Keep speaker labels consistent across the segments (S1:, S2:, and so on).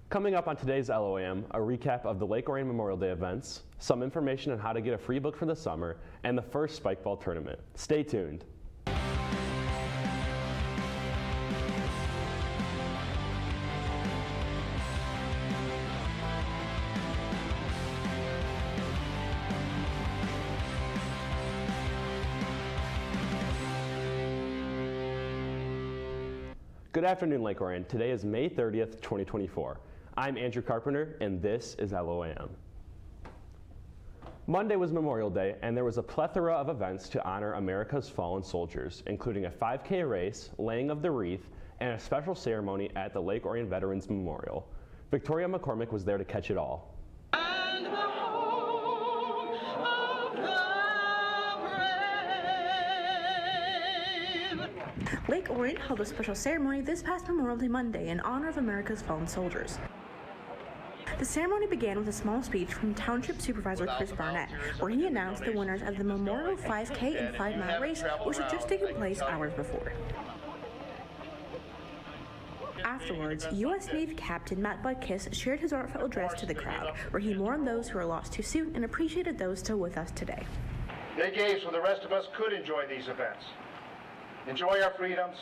S1: Coming up on today's LOAM, a recap of the Lake Orion Memorial Day events, some information on how to get a free book for the summer, and the first spike ball tournament. Stay tuned. Good afternoon, Lake Orion. Today is May 30th, 2024. I'm Andrew Carpenter, and this is LOAM. Monday was Memorial Day, and there was a plethora of events to honor America's fallen soldiers, including a 5K race, laying of the wreath, and a special ceremony at the Lake Orion Veterans Memorial. Victoria McCormick was there to catch it all.
S2: Lake Orion held a special ceremony this past Memorial Day Monday in honor of America's fallen soldiers. The ceremony began with a small speech from Township Supervisor Chris Barnett, where he announced the winners of the Memorial 5K and 5-mile race, which had just taken place hours before. Afterwards, U.S. Navy Captain Matt Butkus shared his heartfelt address to the crowd, where he mourned those who were lost too soon and appreciated those still with us today.
S3: They gave so the rest of us could enjoy these events. Enjoy our freedoms,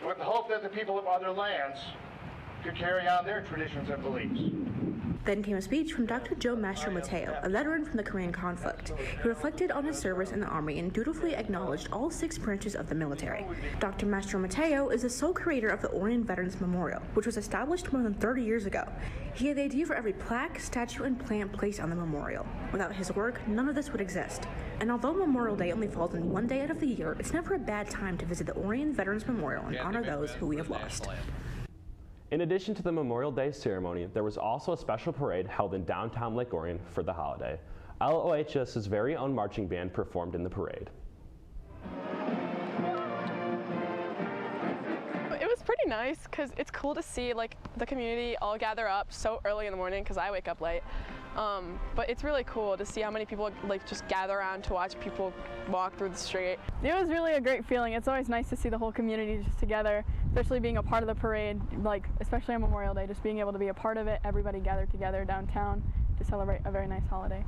S3: with the hope that the people of other lands could carry on their traditions and beliefs.
S2: Then came a speech from Dr. Joe Mastro-Mateo, a veteran from the Korean conflict, who reflected on his service in the Army and dutifully acknowledged all 6 branches of the military. Dr. Mastro-Mateo is the sole creator of the Orion Veterans Memorial, which was established more than 30 years ago. He had the idea for every plaque, statue, and plant placed on the memorial. Without his work, none of this would exist. And although Memorial Day only falls on one day out of the year, it's never a bad time to visit the Orion Veterans Memorial and honor those who we have lost.
S1: In addition to the Memorial Day ceremony, there was also a special parade held in downtown Lake Orion for the holiday. LOHS's very own marching band performed in the parade.
S4: It was pretty nice because it's cool to see the community all gather up so early in the morning because I wake up late. But it's really cool to see how many people just gather around to watch people walk through the street.
S5: It was really a great feeling. It's always nice to see the whole community just together, especially being a part of the parade, especially on Memorial Day, just being able to be a part of it, everybody gathered together downtown to celebrate a very nice holiday.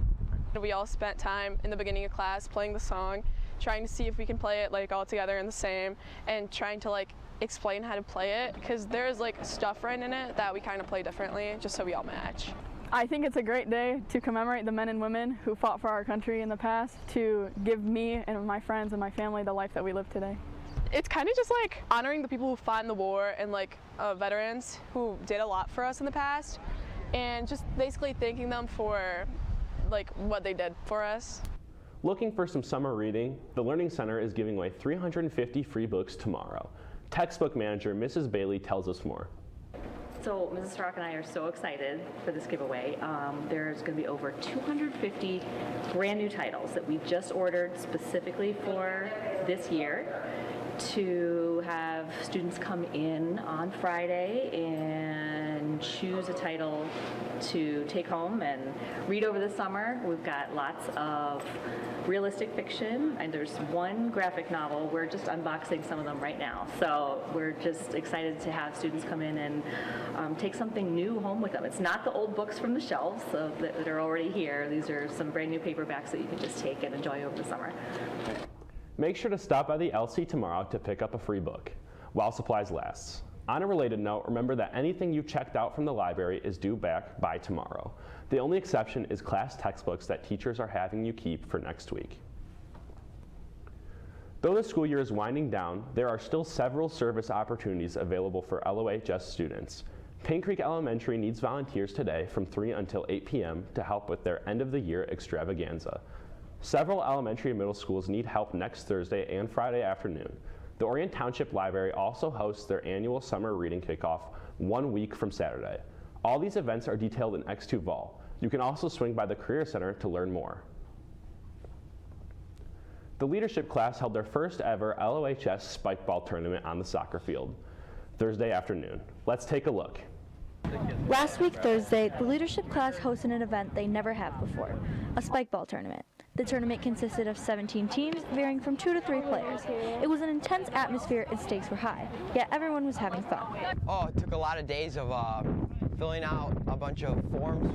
S4: We all spent time in the beginning of class playing the song, trying to see if we can play it all together in the same, and trying to explain how to play it, because there's stuff right in it that we kind of play differently just so we all match.
S5: I think it's a great day to commemorate the men and women who fought for our country in the past, to give me and my friends and my family the life that we live today.
S4: It's kind of just honoring the people who fought in the war and veterans who did a lot for us in the past, and just basically thanking them for what they did for us.
S1: Looking for some summer reading, the Learning Center is giving away 350 free books tomorrow. Textbook manager Mrs. Bailey tells us more.
S6: So Mrs. Stark and I are so excited for this giveaway. There's going to be over 250 brand new titles that we just ordered specifically for this year to have students come in on Friday and choose a title to take home and read over the summer. We've got lots of realistic fiction, and there's one graphic novel. We're just unboxing some of them right now. So we're just excited to have students come in and take something new home with them. It's not the old books from the shelves that are already here. These are some brand new paperbacks that you can just take and enjoy over the summer.
S1: Make sure to stop by the LC tomorrow to pick up a free book, while supplies last. On a related note, remember that anything you checked out from the library is due back by tomorrow. The only exception is class textbooks that teachers are having you keep for next week. Though the school year is winding down, there are still several service opportunities available for LOHS students. Pine Creek Elementary needs volunteers today from 3 until 8 p.m. to help with their end-of-the-year extravaganza. Several elementary and middle schools need help next Thursday and Friday afternoon. The Orion Township Library also hosts their annual summer reading kickoff 1 week from Saturday. All these events are detailed in X2 Vol. You can also swing by the Career Center to learn more. The leadership class held their first ever LOHS spike ball tournament on the soccer field Thursday afternoon. Let's take a look.
S7: Last week, Thursday, the leadership class hosted an event they never have before, a spike ball tournament. The tournament consisted of 17 teams, varying from 2 to 3 players. It was an intense atmosphere and stakes were high, yet everyone was having fun.
S8: Oh, it took a lot of days of filling out a bunch of forms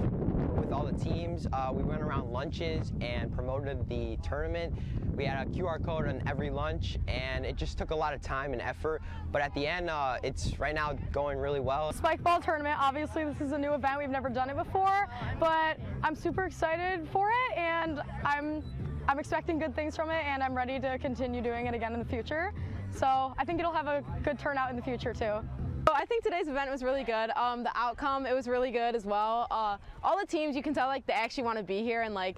S8: with all the teams. We went around lunches and promoted the tournament. We had a QR code on every lunch, and it just took a lot of time and effort. But at the end, it's right now going really well.
S5: Spike ball tournament, obviously this is a new event, we've never done it before, but I'm super excited for it, and I'm expecting good things from it, and I'm ready to continue doing it again in the future. So I think it'll have a good turnout in the future too.
S9: So I think today's event was really good. The outcome, it was really good as well. All the teams, you can tell like they actually want to be here, and like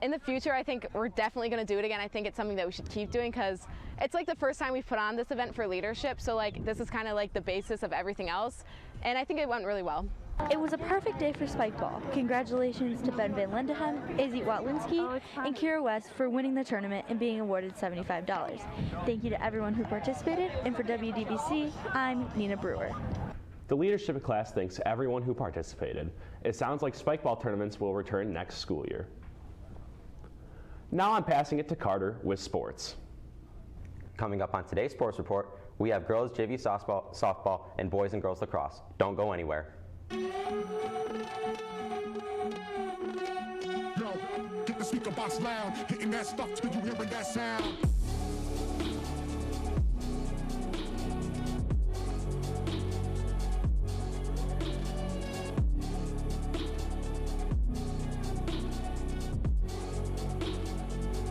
S9: in the future, I think we're definitely going to do it again. I think it's something that we should keep doing because it's like the first time we've put on this event for leadership. So like this is kind of like the basis of everything else, and I think it went really well.
S7: It was a perfect day for spike ball. Congratulations to Ben Van Lindehem, Izzy Watlinski, and Kira West for winning the tournament and being awarded $75. Thank you to everyone who participated, and for WDBC, I'm Nina Brewer.
S1: The leadership class thanks everyone who participated. It sounds like spike ball tournaments will return next school year. Now I'm passing it to Carter with sports.
S10: Coming up on today's sports report, we have girls JV softball, and boys and girls lacrosse. Don't go anywhere.
S11: Yo, get the speaker box loud, hitting that stuff till you hearing that sound.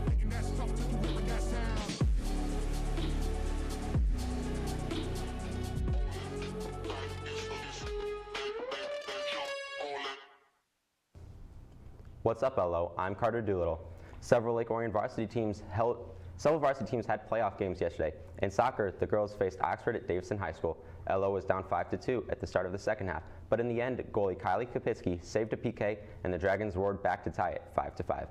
S11: Hitting that stuff till you hearing that sound.
S10: What's up, LO? I'm Carter Doolittle. Several Lake Orion varsity teams had playoff games yesterday. In soccer, the girls faced Oxford at Davidson High School. LO was down 5-2 at the start of the second half, but in the end, goalie Kylie Kapitsky saved a PK, and the Dragons roared back to tie it 5-5.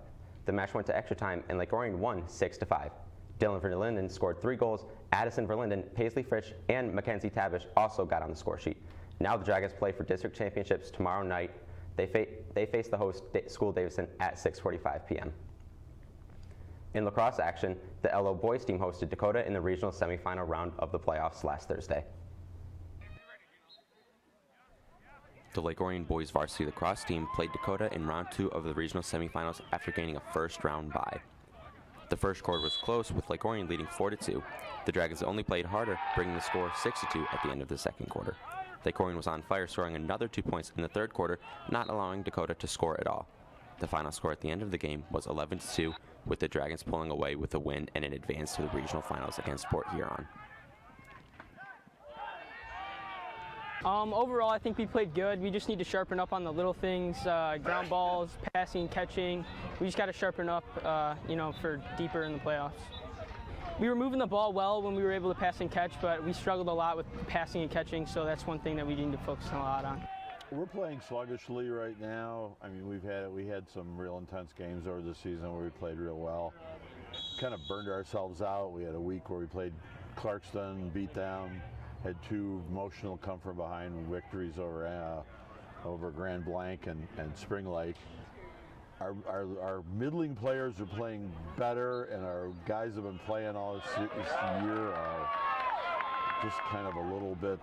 S10: The match went to extra time, and Lake Orion won 6-5. Dylan Verlinden scored 3 goals. Addison Verlinden, Paisley Fritsch, and Mackenzie Tavish also got on the score sheet. Now the Dragons play for district championships tomorrow night. They face the host School Davidson at 6:45 p.m. In lacrosse action, the LO boys team hosted Dakota in the regional semifinal round of the playoffs last Thursday.
S12: The Lake Orion boys varsity lacrosse team played Dakota in round 2 of the regional semifinals after gaining a first-round bye. The first quarter was close, with Lake Orion leading 4-2. The Dragons only played harder, bringing the score 6-2 at the end of the second quarter. Lake Orion was on fire, scoring another 2 points in the third quarter, not allowing Dakota to score at all. The final score at the end of the game was 11-2, with the Dragons pulling away with a win and an advance to the regional finals against Port Huron.
S13: Overall, I think we played good. We just need to sharpen up on the little things, ground balls, passing, catching. We just got to sharpen up, for deeper in the playoffs. We were moving the ball well when we were able to pass and catch, but we struggled a lot with passing and catching, so that's one thing that we need to focus a lot on.
S14: We're playing sluggishly right now. I mean, we had some real intense games over the season where we played real well. Kind of burned ourselves out. We had a week where we played Clarkston, beat them, had 2 emotional come from behind victories over Grand Blanc and Spring Lake. Our middling players are playing better, and our guys have been playing all this year are just kind of a little bit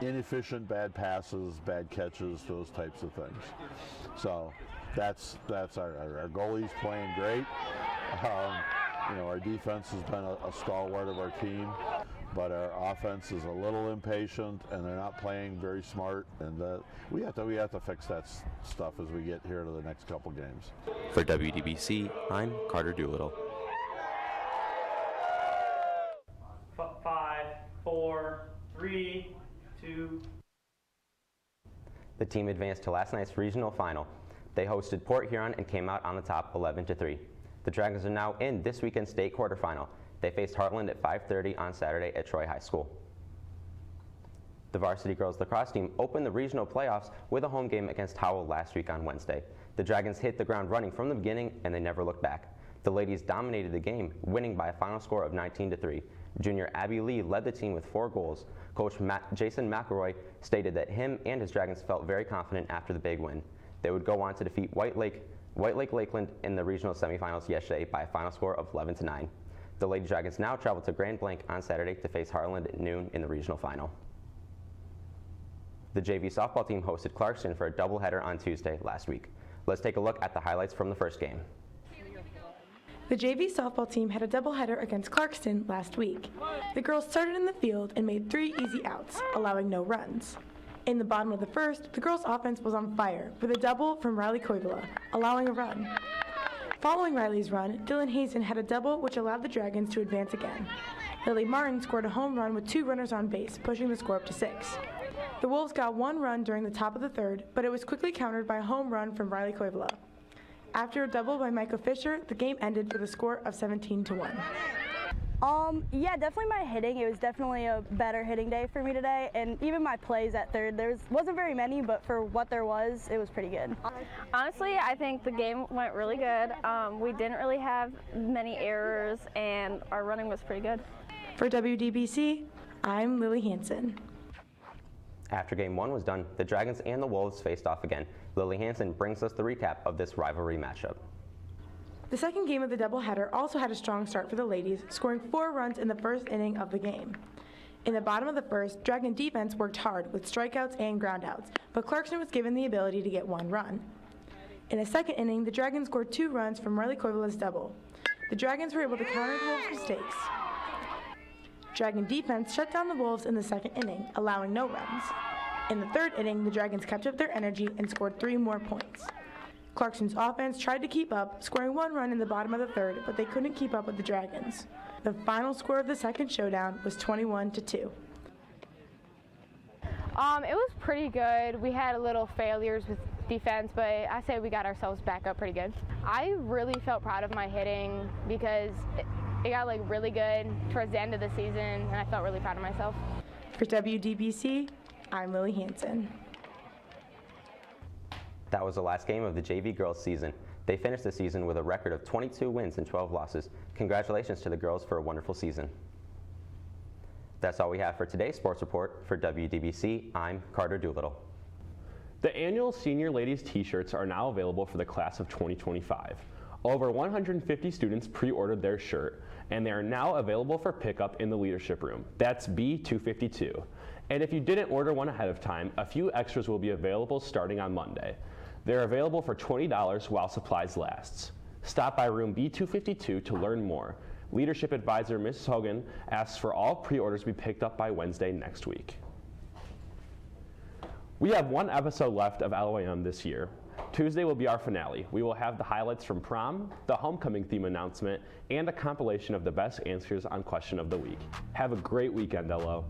S14: inefficient, bad passes, bad catches, those types of things. So that's our goalie's playing great. Our defense has been a stalwart of our team, but our offense is a little impatient, and they're not playing very smart, and we have to fix that stuff as we get here to the next couple games.
S12: For WDBC, I'm Carter Doolittle.
S15: 5, 4, 3, 2.
S10: The team advanced to last night's regional final. They hosted Port Huron and came out on the top 11-3. The Dragons are now in this weekend's state quarterfinal. They faced Heartland at 5:30 on Saturday at Troy High School. The varsity girls lacrosse team opened the regional playoffs with a home game against Howell last week on Wednesday. The Dragons hit the ground running from the beginning, and they never looked back. The ladies dominated the game, winning by a final score of 19-3. Junior Abby Lee led the team with 4 goals. Coach Jason McElroy stated that him and his Dragons felt very confident after the big win. They would go on to defeat White Lake Lakeland in the regional semifinals yesterday by a final score of 11-9. The Lady Dragons now travel to Grand Blanc on Saturday to face Harlan at noon in the regional final. The JV softball team hosted Clarkston for a doubleheader on Tuesday last week. Let's take a look at the highlights from the first game.
S16: The JV softball team had a doubleheader against Clarkston last week. The girls started in the field and made 3 easy outs, allowing no runs. In the bottom of the first, the girls' offense was on fire with a double from Riley Koivula, allowing a run. Following Riley's run, Dylan Hazen had a double which allowed the Dragons to advance again. Lily Martin scored a home run with 2 runners on base, pushing the score up to 6. The Wolves got 1 run during the top of the third, but it was quickly countered by a home run from Riley Koivula. After a double by Micah Fisher, the game ended with a score of 17-1.
S17: Yeah, definitely my hitting. It was definitely a better hitting day for me today, and even my plays at third, wasn't very many, but for what there was, it was pretty good.
S18: Honestly, I think the game went really good. We didn't really have many errors, and our running was pretty good.
S16: For WDBC, I'm Lily Hansen.
S10: After game 1 was done, the Dragons and the Wolves faced off again. Lily Hansen brings us the recap of this rivalry matchup.
S16: The second game of the doubleheader also had a strong start for the ladies, scoring 4 runs in the first inning of the game. In the bottom of the first, Dragon defense worked hard with strikeouts and groundouts, but Clarkston was given the ability to get 1 run. In the second inning, the Dragons scored 2 runs from Riley Koivula's double. The Dragons were able to counter the Wolves' mistakes. Dragon defense shut down the Wolves in the second inning, allowing no runs. In the third inning, the Dragons kept up their energy and scored 3 more points. Clarkston's offense tried to keep up, scoring 1 run in the bottom of the third, but they couldn't keep up with the Dragons. The final score of the second showdown was 21-2.
S9: It was pretty good. We had a little failures with defense, but I say we got ourselves back up pretty good. I really felt proud of my hitting because it got really good towards the end of the season, and I felt really proud of myself.
S16: For WDBC, I'm Lily Hansen.
S10: That was the last game of the JV girls season. They finished the season with a record of 22 wins and 12 losses. Congratulations to the girls for a wonderful season. That's all we have for today's sports report. For WDBC, I'm Carter Doolittle.
S1: The annual Senior Ladies T-shirts are now available for the class of 2025. Over 150 students pre-ordered their shirt, and they are now available for pickup in the leadership room. That's B252. And if you didn't order one ahead of time, a few extras will be available starting on Monday. They're available for $20 while supplies lasts. Stop by room B252 to learn more. Leadership Advisor Ms. Hogan asks for all pre-orders to be picked up by Wednesday next week. We have 1 episode left of LOAM this year. Tuesday will be our finale. We will have the highlights from prom, the homecoming theme announcement, and a compilation of the best answers on Question of the Week. Have a great weekend, LO.